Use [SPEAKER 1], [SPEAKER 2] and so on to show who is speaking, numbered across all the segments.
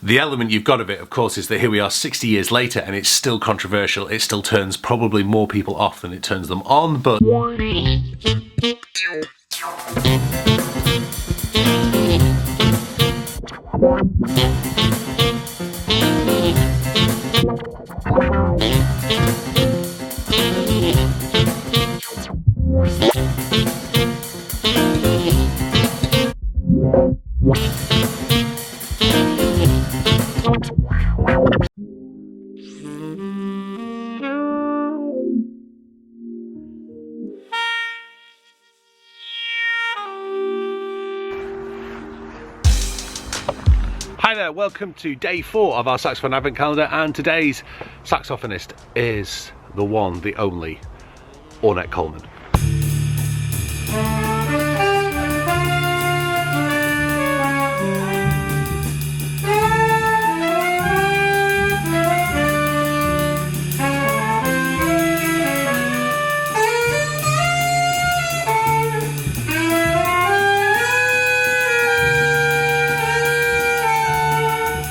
[SPEAKER 1] The element you've got of it, of course, is that here we are 60 years later and it's still controversial. It still turns probably more people off than it turns them on, but... Hi there, welcome to day 4 of our Saxophone Advent Calendar, and today's saxophonist is the one, the only, Ornette Coleman.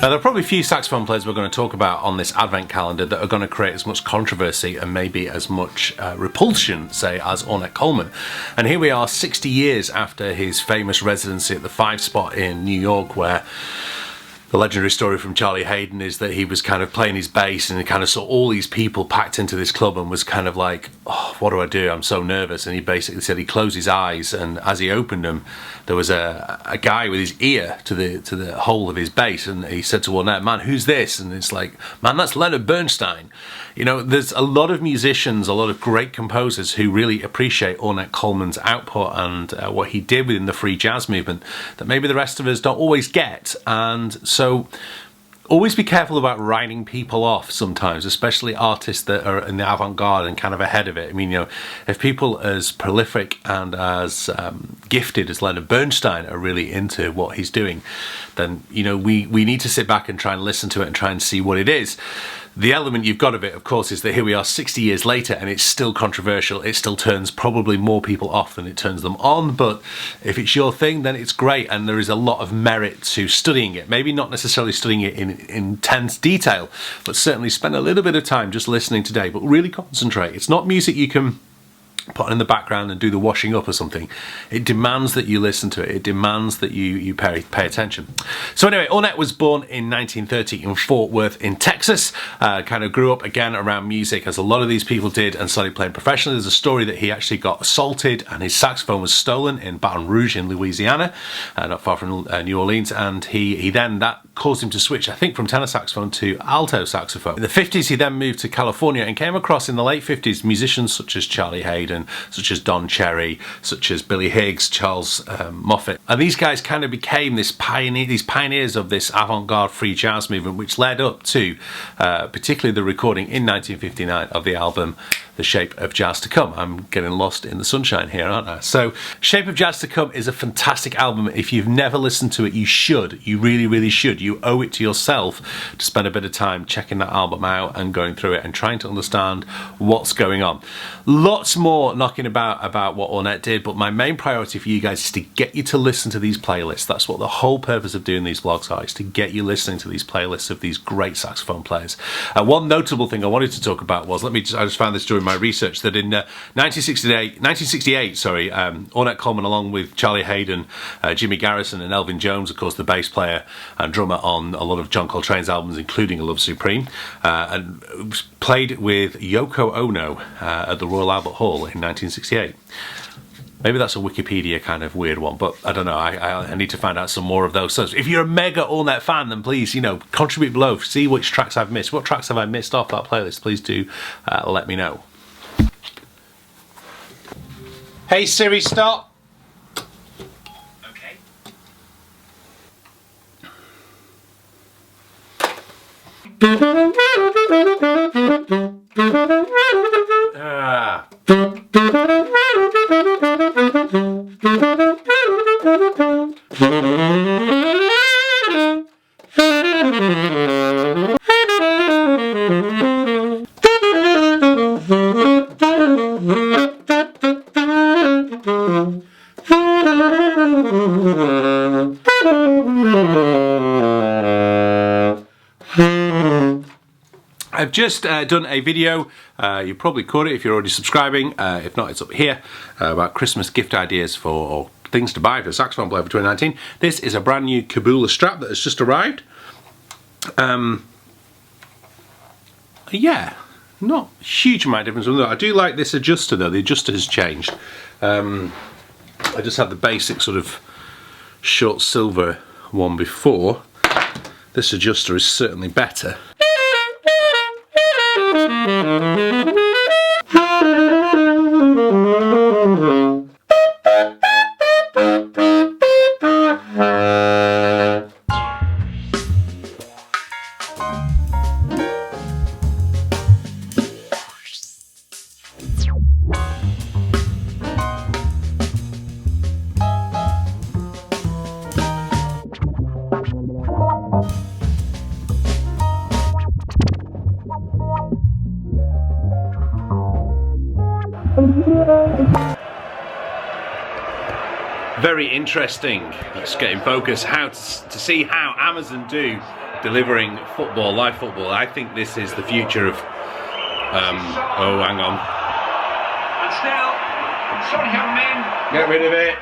[SPEAKER 1] Now, there are probably a few saxophone players we're going to talk about on this advent calendar that are going to create as much controversy and maybe as much repulsion, say, as Ornette Coleman. And here we are 60 years after his famous residency at the 5 Spot in New York, where the legendary story from Charlie Hayden is that he was kind of playing his bass and he kind of saw all these people packed into this club and was kind of like, oh, what do I do? I'm so nervous. And he basically said he closed his eyes, and as he opened them, there was a guy with his ear to the hole of his bass, and he said to Ornette, "Man, who's this?" And it's like, "Man, that's Leonard Bernstein." You know, there's a lot of musicians, a lot of great composers who really appreciate Ornette Coleman's output and what he did within the free jazz movement that maybe the rest of us don't always get. And so always be careful about writing people off sometimes, especially artists that are in the avant-garde and kind of ahead of it. I mean, you know, if people as prolific and as gifted as Leonard Bernstein are really into what he's doing, then, you know, we need to sit back and try and listen to it and try and see what it is. The element you've got of it, of course, is that here we are 60 years later and it's still controversial. It still turns probably more people off than it turns them on, but if it's your thing, then it's great, and there is a lot of merit to studying it. Maybe not necessarily studying it in intense detail, but certainly spend a little bit of time just listening today, but really concentrate. It's not music you can put in the background and do the washing up or something. It demands that you listen to it. It demands that you pay attention. So anyway, Ornette was born in 1930 in Fort Worth in Texas. Kind of grew up again around music, as a lot of these people did, and started playing professionally. There's a story that he actually got assaulted and his saxophone was stolen in Baton Rouge in Louisiana, not far from New Orleans, and he then, that caused him to switch, I think, from tenor saxophone to alto saxophone. In the 50s, he then moved to California and came across in the late 50s musicians such as Charlie Hayden, such as Don Cherry, such as Billy Higgs, Charles Moffett. And these guys kind of became these pioneers of this avant-garde free jazz movement, which led up to particularly the recording in 1959 of the album The Shape of Jazz to Come. I'm getting lost in the sunshine here, aren't I? So Shape of Jazz to Come is a fantastic album. If you've never listened to it, you should. You really, really should. You owe it to yourself to spend a bit of time checking that album out and going through it and trying to understand what's going on. Lots more knocking about what Ornette did, but my main priority for you guys is to get you to listen to these playlists. That's what the whole purpose of doing these vlogs are, is to get you listening to these playlists of these great saxophone players. One notable thing I wanted to talk about was, I just found this during my research, that in 1968, Ornette Coleman, along with Charlie Hayden, Jimmy Garrison and Elvin Jones, of course the bass player and drummer on a lot of John Coltrane's albums, including A Love Supreme, and played with Yoko Ono at the Royal Albert Hall in 1968. Maybe that's a Wikipedia kind of weird one, but I don't know. I need to find out some more of those. So if you're a mega Ornette fan, then please, you know, contribute below. See which tracks I've missed. What tracks have I missed off that playlist? Please do let me know. Hey Siri, stop. Okay. I've just done a video, you probably caught it if you're already subscribing, if not it's up here, about Christmas gift ideas or things to buy for a saxophone player for 2019. This is a brand new Kabula strap that has just arrived. Yeah, not a huge amount of difference from that. I do like this adjuster though, the adjuster has changed. I just had the basic sort of short silver one before. This adjuster is certainly better. Very interesting. Let's get in focus. How to see how Amazon do delivering football, live football. I think this is the future of. Oh, hang on.
[SPEAKER 2] And still, sorry, young men.
[SPEAKER 1] Get rid of it.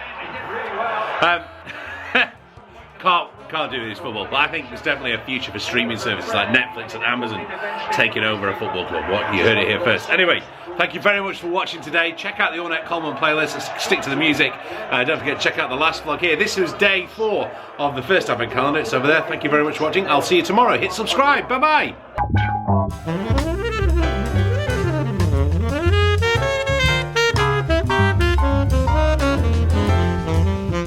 [SPEAKER 1] Can't do this football, but I think there's definitely a future for streaming services like Netflix and Amazon taking over a football club. What, you heard it here first. Anyway, thank you very much for watching today. Check out the Ornette Coleman playlist. Let's stick to the music. Don't forget to check out the last vlog here. This was day 4 of the first advent calendar. It's over there. Thank you very much for watching. I'll see you tomorrow. Hit subscribe. Bye bye.